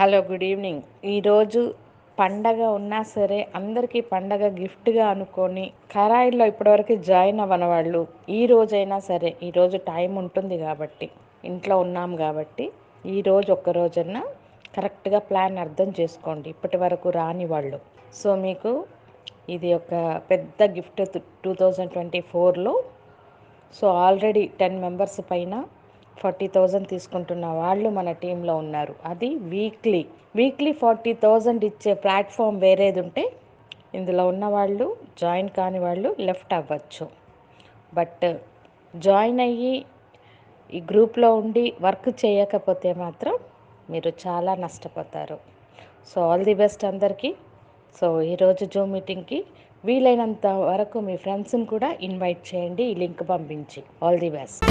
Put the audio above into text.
Hello, good evening. ఈరోజు పండగ ఉన్నా సరే అందరికీ పండగ గిఫ్ట్గా అనుకొని ఖరాయిల్లో ఇప్పటివరకు జాయిన్ అవ్వని వాళ్ళు ఈ రోజైనా సరే, ఈరోజు టైం ఉంటుంది కాబట్టి, ఇంట్లో ఉన్నాం కాబట్టి ఈరోజు ఒక్కరోజన్నా కరెక్ట్గా ప్లాన్ అర్థం చేసుకోండి. ఇప్పటి వరకు రాని వాళ్ళు. సో మీకు ఇది ఒక పెద్ద గిఫ్ట్ 2024లో. సో ఆల్రెడీ 10 మెంబర్స్ పైన 40,000 తీసుకుంటున్న వాళ్ళు మన టీంలో ఉన్నారు. అది వీక్లీ 40,000 ఇచ్చే ప్లాట్ఫామ్ వేరేది ఉంటే ఇందులో ఉన్న వాళ్ళు జాయిన్ కాని వాళ్ళు లెఫ్ట్ అవ్వచ్చు. బట్ జాయిన్ అయ్యి ఈ గ్రూప్లో ఉండి వర్క్ చేయకపోతే మాత్రం మీరు చాలా నష్టపోతారు. సో ఆల్ ది బెస్ట్ అందరికీ. సో ఈరోజు జూమ్ మీటింగ్కి వీలైనంత వరకు మీ ఫ్రెండ్స్ని కూడా ఇన్వైట్ చేయండి, ఈ లింక్ పంపించి. All the best.